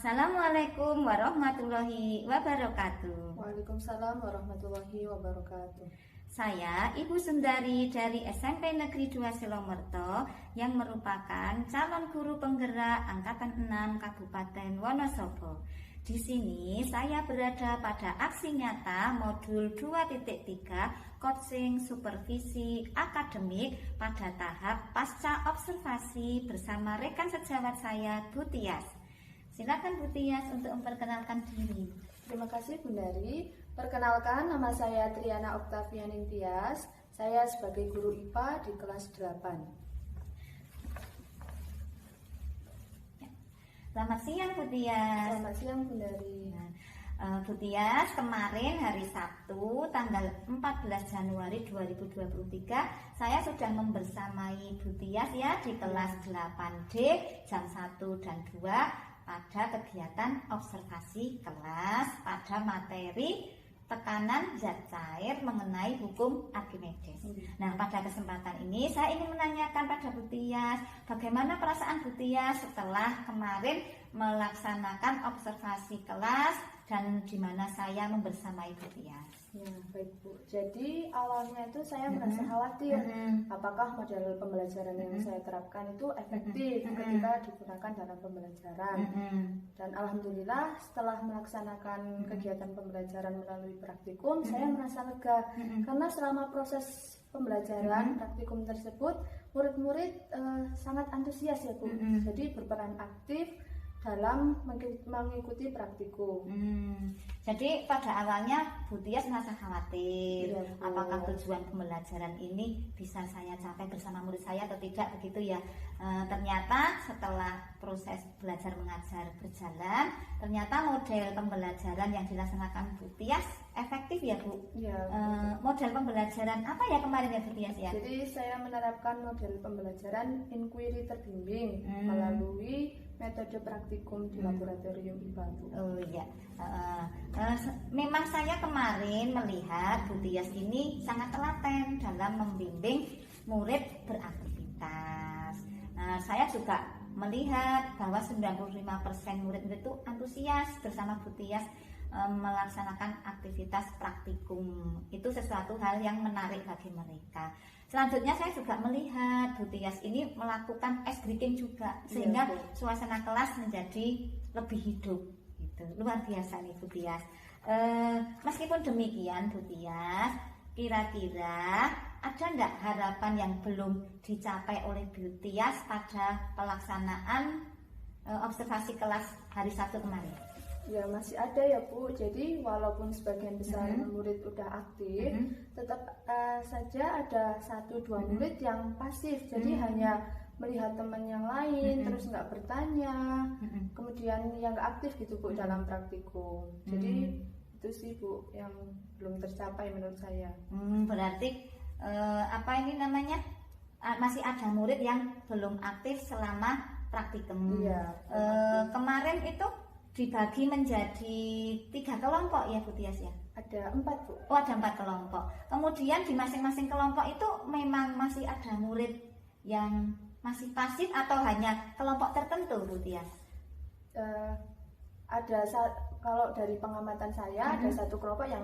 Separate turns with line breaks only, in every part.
Assalamualaikum warahmatullahi wabarakatuh.
Waalaikumsalam warahmatullahi wabarakatuh.
Saya Ibu Sundari dari SMP Negeri 2 Silomerto yang merupakan calon guru penggerak Angkatan 6 Kabupaten Wonosobo. Di sini saya berada pada aksi nyata modul 2.3 coaching supervisi akademik pada tahap pasca observasi bersama rekan sejawat saya Bu Tias. Silakan Bu Tias untuk memperkenalkan diri.
Terima kasih Bundari. Perkenalkan, nama saya Triana Oktavianing Tias. Saya sebagai guru IPA di kelas 8.
Selamat siang Bu Tias.
Selamat siang Bundari.
Bu Tias, kemarin hari Sabtu tanggal 14 Januari 2023 saya sudah membersamai Bu Tias ya di kelas 8D jam 1 dan 2 pada kegiatan observasi kelas pada materi tekanan zat cair mengenai hukum Archimedes. Nah, pada kesempatan ini saya ingin menanyakan pada Bu Tias, bagaimana perasaan Bu Tias setelah kemarin melaksanakan observasi kelas dan di mana saya membersamai Bu Tias.
Ya, baik Bu. Jadi awalnya itu saya merasa khawatir apakah model pembelajaran yang saya terapkan itu efektif ketika digunakan dalam pembelajaran. Dan alhamdulillah setelah melaksanakan kegiatan pembelajaran melalui praktikum, saya merasa lega karena selama proses pembelajaran praktikum tersebut murid-murid sangat antusias ya Bu. Jadi berperan aktif dalam mengikuti praktikum.
Jadi pada awalnya Bu Tias merasa khawatir,
ya,
apakah tujuan pembelajaran ini bisa saya capai bersama murid saya atau tidak, begitu ya. Ternyata setelah proses belajar mengajar berjalan, ternyata model pembelajaran yang dilaksanakan Bu Tias efektif ya Bu.
Ya,
model pembelajaran apa ya kemarin ya Bu Tias ya?
Jadi saya menerapkan model pembelajaran inquiry terbimbing melalui metode praktikum di laboratorium IPA.
Oh iya, memang saya kemarin melihat Bu Tias ini sangat telaten dalam membimbing murid beraktivitas. Saya juga melihat bahwa 95% murid-murid itu antusias bersama Bu Tias melaksanakan aktivitas praktikum. Itu sesuatu hal yang menarik bagi mereka. Selanjutnya saya juga melihat Bu Tias ini melakukan ice breaking juga, sehingga suasana kelas menjadi lebih hidup gitu. Luar biasa nih Bu Tias. Meskipun demikian Bu Tias, kira-kira ada enggak harapan yang belum dicapai oleh Bu Tias pada pelaksanaan observasi kelas hari Sabtu kemarin?
Ya masih ada ya Bu. Jadi walaupun sebagian besar murid udah aktif, tetap saja ada 1-2 murid yang pasif. Jadi hanya melihat teman yang lain, terus nggak bertanya, kemudian yang nggak aktif gitu Bu dalam praktikum. Jadi itu sih Bu yang belum tercapai menurut saya.
Berarti apa ini namanya? Masih ada murid yang belum aktif selama praktikum.
Iya.
Kemarin itu dibagi menjadi 3 kelompok ya Bu Tias ya?
Ada 4 Bu.
Oh, ada 4 kelompok. Kemudian di masing-masing kelompok itu memang masih ada murid yang masih pasif atau hanya kelompok tertentu Bu Tias?
Kalau dari pengamatan saya ada 1 kelompok yang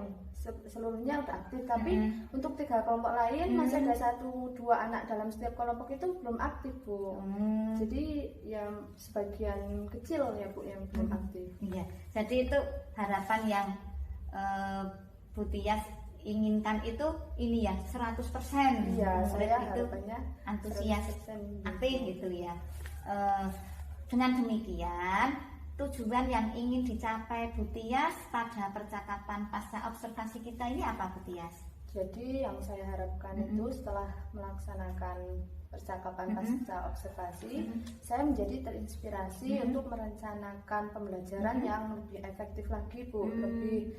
seluruhnya udah aktif, tapi untuk 3 kelompok lain masih ada 1-2 anak dalam setiap kelompok itu belum aktif Bu. Jadi ya sebagian kecil ya Bu yang belum aktif.
Iya. Jadi itu harapan yang Bu Tias inginkan itu ini ya 100%.
Iya, saya
itu
harapannya
antusias
100%
aktif gitu ya. Dengan demikian tujuan yang ingin dicapai Bu Tias pada percakapan pasca observasi kita ini apa Bu Tias?
Jadi yang saya harapkan itu setelah melaksanakan percakapan pasca observasi, saya menjadi terinspirasi untuk merencanakan pembelajaran yang lebih efektif lagi Bu, lebih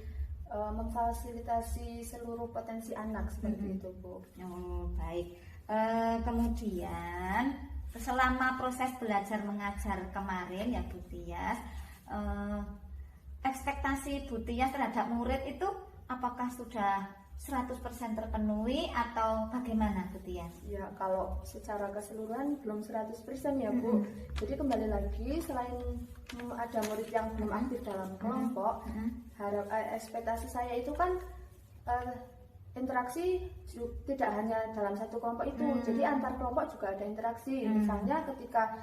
memfasilitasi seluruh potensi anak seperti itu Bu.
Oh, baik. Kemudian selama proses belajar mengajar kemarin ya Bu Tias, ekspektasi Bu Tias terhadap murid itu apakah sudah 100% terpenuhi atau bagaimana Bu Tias?
Ya, kalau secara keseluruhan belum 100% ya Bu. Jadi kembali lagi, selain ada murid yang belum aktif dalam kelompok, ekspektasi saya itu kan interaksi tidak hanya dalam satu kelompok itu. Jadi antar kelompok juga ada interaksi. Misalnya ketika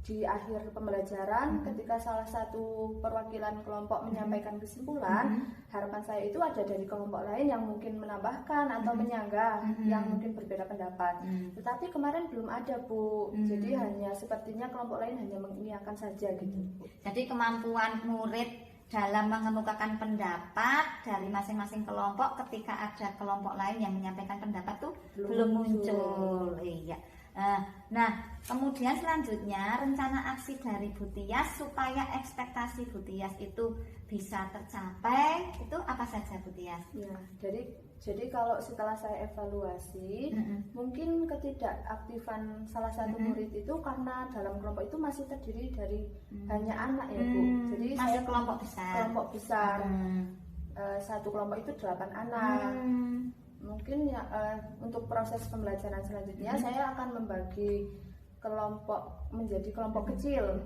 di akhir pembelajaran, ketika salah satu perwakilan kelompok menyampaikan kesimpulan, harapan saya itu ada dari kelompok lain yang mungkin menambahkan atau menyanggah, yang mungkin berbeda pendapat. Tetapi kemarin belum ada Bu, jadi hanya sepertinya kelompok lain hanya mengiyakan saja gitu.
Jadi kemampuan murid dalam mengemukakan pendapat dari masing-masing kelompok ketika ada kelompok lain yang menyampaikan pendapat tuh belum muncul. Iya. Nah, kemudian selanjutnya rencana aksi dari Bu Tias supaya ekspektasi Bu Tias itu bisa tercapai itu apa saja Bu Tias?
Ya, jadi kalau setelah saya evaluasi, mungkin ketidakaktifan salah satu murid itu karena dalam kelompok itu masih terdiri dari banyak anak ya Bu. Jadi
masih
saya
kelompok besar.
Satu kelompok itu 8 anak. Mungkin ya untuk proses pembelajaran selanjutnya saya akan membagi kelompok menjadi kelompok kecil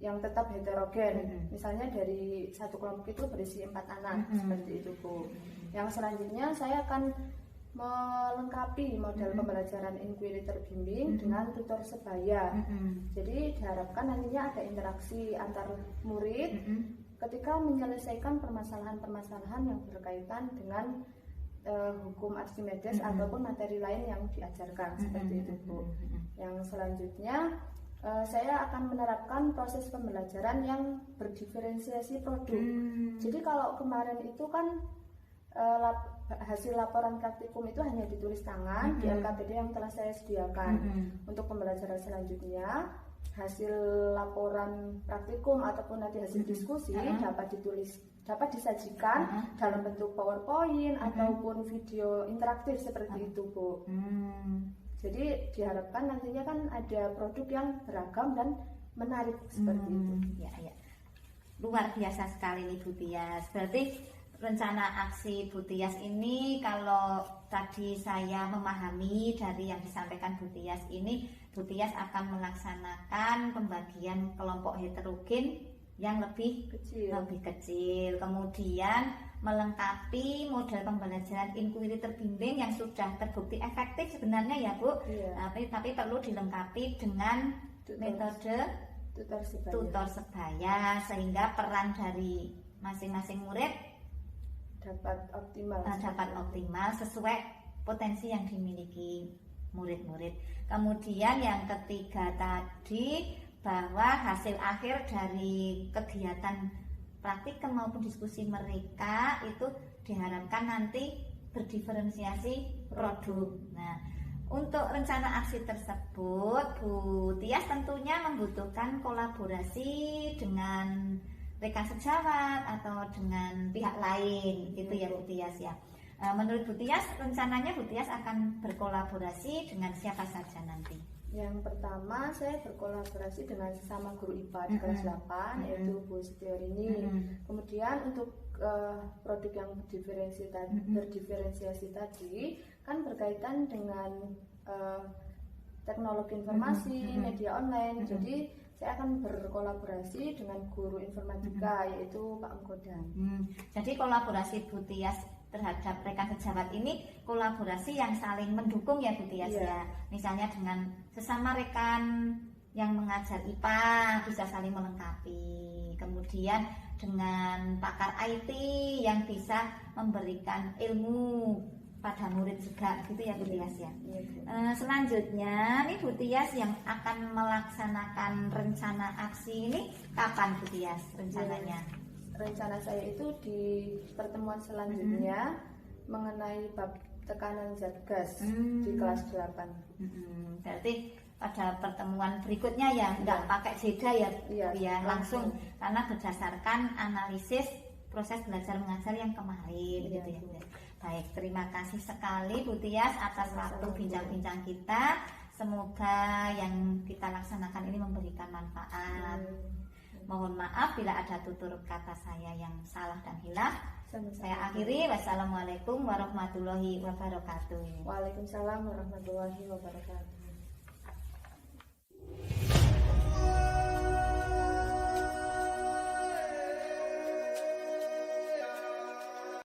yang tetap heterogen. Misalnya dari satu kelompok itu berisi 4 anak seperti itu Bu. Yang selanjutnya saya akan melengkapi model pembelajaran inquiry terbimbing dengan tutor sebaya. Jadi diharapkan nantinya ada interaksi antar murid ketika menyelesaikan permasalahan-permasalahan yang berkaitan dengan hukum Archimedes ataupun materi lain yang diajarkan seperti itu Bu. Yang selanjutnya saya akan menerapkan proses pembelajaran yang berdiferensiasi produk. Jadi kalau kemarin itu kan hasil laporan praktikum itu hanya ditulis tangan di LKPD yang telah saya sediakan. Untuk pembelajaran selanjutnya hasil laporan praktikum ataupun nanti hasil diskusi dapat disajikan dalam bentuk PowerPoint ataupun video interaktif seperti itu Bu. Jadi diharapkan nantinya kan ada produk yang beragam dan menarik seperti itu.
Ya. Luar biasa sekali nih Bu Tias. Berarti rencana aksi Bu Tias ini kalau tadi saya memahami dari yang disampaikan Bu Tias ini, Bu Tias akan melaksanakan pembagian kelompok heterogen yang lebih kecil, kemudian melengkapi model pembelajaran inquiry terbimbing yang sudah terbukti efektif sebenarnya ya Bu. Tapi perlu dilengkapi dengan metode tutor sebaya sehingga peran dari masing-masing murid
dapat
optimal sesuai potensi yang dimiliki murid-murid. Kemudian yang ketiga tadi bahwa hasil akhir dari kegiatan praktikum maupun diskusi mereka itu diharapkan nanti berdiferensiasi produk. Nah, untuk rencana aksi tersebut Bu Tias tentunya membutuhkan kolaborasi dengan rekan sejawat atau dengan pihak lain gitu ya Bu Tias ya. Menurut Bu Tias rencananya Bu Tias akan berkolaborasi dengan siapa saja nanti?
Yang pertama saya berkolaborasi dengan sesama guru IPA di kelas 8 yaitu Bu Setiorini. Kemudian untuk produk yang berdiferensiasi tadi kan berkaitan dengan teknologi informasi, media online. Jadi saya akan berkolaborasi dengan guru informatika yaitu Pak Engkodan.
Jadi kolaborasi Bu Tias terhadap rekan sejawat ini kolaborasi yang saling mendukung ya Bu Tias ya. Misalnya dengan sesama rekan yang mengajar IPA bisa saling melengkapi. Kemudian dengan pakar IT yang bisa memberikan ilmu pada murid juga gitu ya Bu Tias ya. Selanjutnya nih Bu Tias yang akan melaksanakan rencana aksi ini kapan Bu Tias rencananya?
Rencana saya itu di pertemuan selanjutnya mengenai bab tekanan zat gas di kelas 8.
Berarti pada pertemuan berikutnya ya nggak pakai jeda ya, langsung karena berdasarkan analisis proses belajar mengajar yang kemarin gitu ya. Baik, terima kasih sekali Bu Tias atas waktu bincang-bincang kita. Semoga yang kita laksanakan ini memberikan manfaat. Mohon maaf bila ada tutur kata saya yang salah dan hilaf.
Sama-sama.
Saya akhiri. Wassalamualaikum warahmatullahi wabarakatuh.
Waalaikumsalam warahmatullahi wabarakatuh.